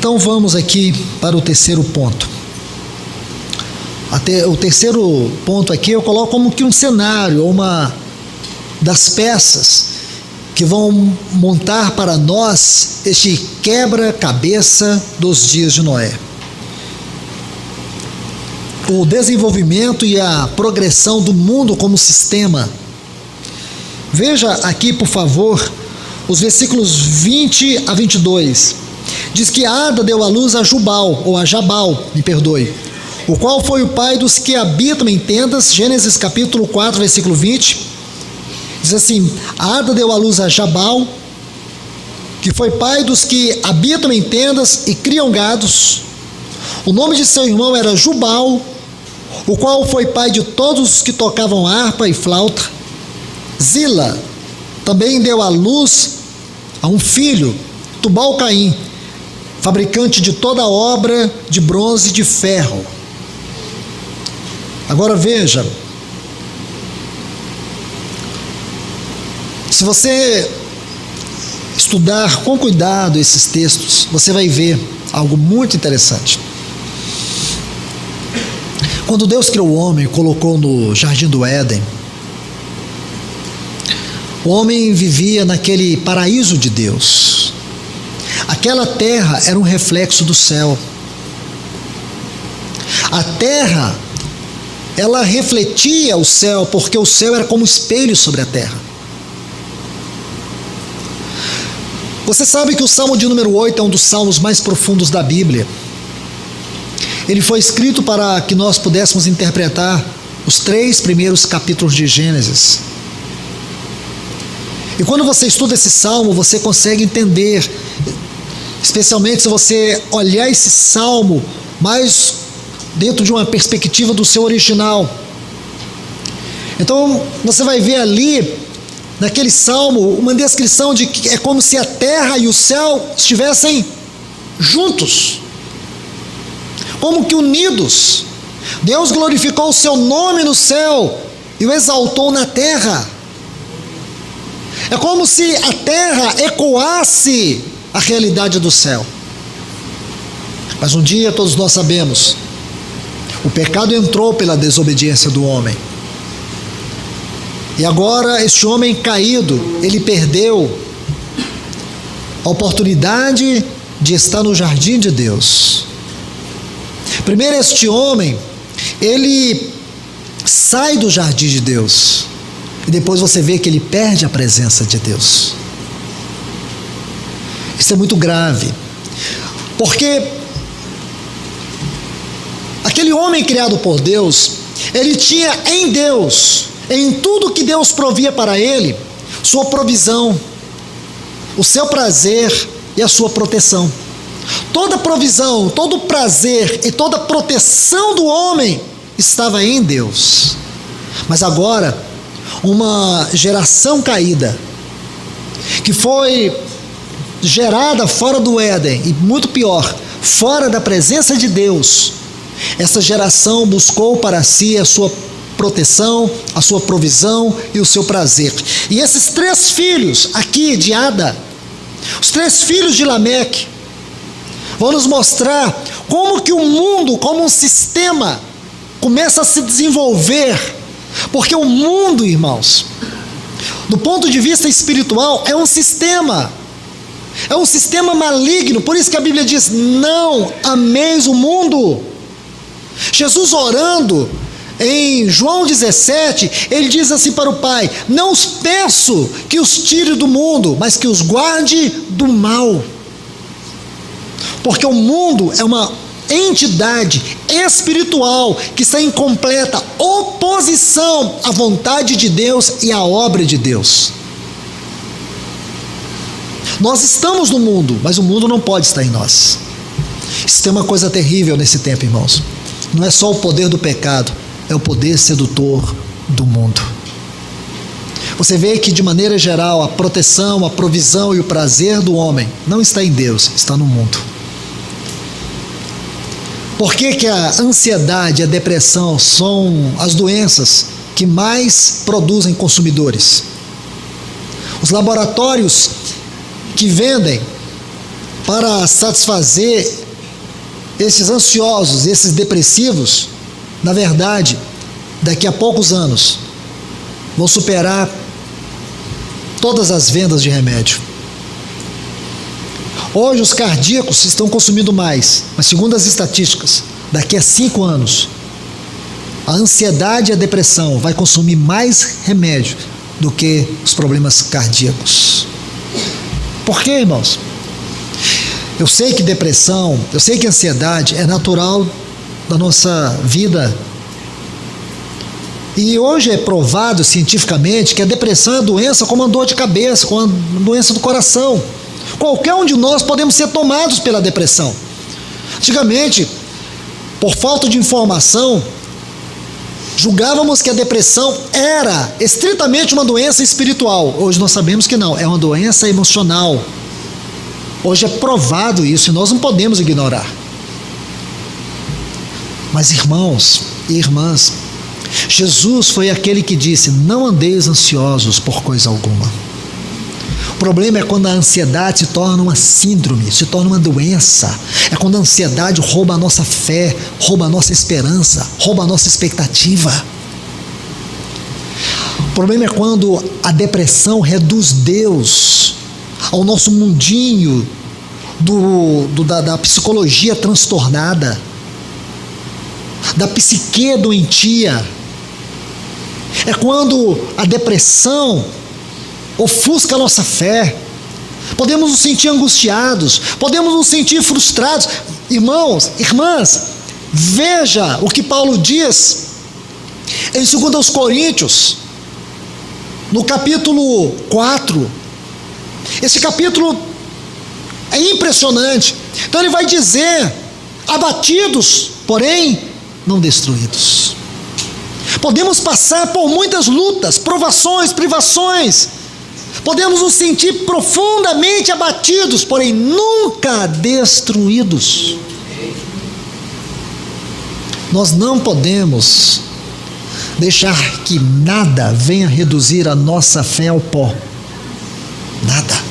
Então vamos aqui para o terceiro ponto. O terceiro ponto aqui eu coloco como que um cenário, uma das peças que vão montar para nós este quebra-cabeça dos dias de Noé. O desenvolvimento e a progressão do mundo como sistema. Veja aqui, por favor, os versículos 20 a 22. Diz que Ada deu à luz a Jubal, ou a Jabal, o qual foi o pai dos que habitam em tendas. Gênesis capítulo 4, versículo 20. Diz assim: Ada deu à luz a Jabal, que foi pai dos que habitam em tendas e criam gados. O nome de seu irmão era Jubal, o qual foi pai de todos os que tocavam harpa e flauta. Zila também deu à luz a um filho, Tubal-Caim, fabricante de toda obra de bronze e de ferro. Agora veja, se você estudar com cuidado esses textos, você vai ver algo muito interessante. Quando Deus criou o homem e colocou no jardim do Éden, o homem vivia naquele paraíso de Deus. Aquela terra era um reflexo do céu. A terra, ela refletia o céu, porque o céu era como um espelho sobre a terra. Você sabe que o Salmo de número 8 é um dos salmos mais profundos da Bíblia. Ele foi escrito para que nós pudéssemos interpretar os 3 primeiros capítulos de Gênesis. E quando você estuda esse salmo, você consegue entender, especialmente se você olhar esse salmo mais dentro de uma perspectiva do seu original. Então, você vai ver ali, naquele salmo, uma descrição de que é como se a terra e o céu estivessem juntos, como que unidos. Deus glorificou o seu nome no céu e o exaltou na terra. É como se a terra ecoasse a realidade do céu. Mas um dia todos nós sabemos, o pecado entrou pela desobediência do homem. E agora este homem caído, ele perdeu a oportunidade de estar no jardim de Deus. Primeiro, este homem, ele sai do jardim de Deus. E depois você vê que ele perde a presença de Deus. Isso é muito grave. Porque aquele homem criado por Deus, ele tinha em Deus, em tudo que Deus provia para ele, sua provisão, o seu prazer e a sua proteção. Toda provisão, todo prazer e toda proteção do homem estava em Deus. Mas agora, uma geração caída, que foi gerada fora do Éden, e muito pior, fora da presença de Deus, essa geração buscou para si a sua proteção, a sua provisão e o seu prazer. E esses 3 filhos aqui de Ada, os 3 filhos de Lameque, vão nos mostrar como que o mundo, como um sistema, começa a se desenvolver. Porque o mundo, irmãos, do ponto de vista espiritual, é um sistema maligno. Por isso que a Bíblia diz: não ameis o mundo. Jesus, orando em João 17, ele diz assim para o Pai: não os peço que os tire do mundo, mas que os guarde do mal. Porque o mundo é uma entidade espiritual que está em completa oposição à vontade de Deus e à obra de Deus. Nós estamos no mundo, mas o mundo não pode estar em nós. Isso tem uma coisa terrível nesse tempo, irmãos. Não é só o poder do pecado, é o poder sedutor do mundo. Você vê que, de maneira geral, a proteção, a provisão e o prazer do homem não está em Deus, está no mundo. Por que a ansiedade e a depressão são as doenças que mais produzem consumidores? Os laboratórios que vendem para satisfazer esses ansiosos, esses depressivos, na verdade, daqui a poucos anos, vão superar todas as vendas de remédio. Hoje os cardíacos estão consumindo mais, mas segundo as estatísticas, daqui a 5 anos, a ansiedade e a depressão vai consumir mais remédio do que os problemas cardíacos. Por quê, irmãos? Eu sei que depressão, eu sei que ansiedade é natural da nossa vida. E hoje é provado cientificamente que a depressão é doença como a dor de cabeça, como a doença do coração. Qualquer um de nós podemos ser tomados pela depressão. Antigamente, por falta de informação, julgávamos que a depressão era estritamente uma doença espiritual. Hoje nós sabemos que não, é uma doença emocional. Hoje é provado isso e nós não podemos ignorar. Mas irmãos e irmãs, Jesus foi aquele que disse: não andeis ansiosos por coisa alguma. O problema é quando a ansiedade se torna uma síndrome, se torna uma doença. É quando a ansiedade rouba a nossa fé, rouba a nossa esperança, rouba a nossa expectativa. O problema é quando a depressão reduz Deus ao nosso mundinho da psicologia transtornada, da psique doentia. É quando a depressão ofusca a nossa fé. Podemos nos sentir angustiados, podemos nos sentir frustrados. Irmãos, irmãs, veja o que Paulo diz em 2 Coríntios, no capítulo 4. Esse capítulo é impressionante. Então ele vai dizer: abatidos, porém não destruídos. Podemos passar por muitas lutas, provações, privações. Podemos nos sentir profundamente abatidos, porém nunca destruídos. Nós não podemos deixar que nada venha reduzir a nossa fé ao pó. Nada.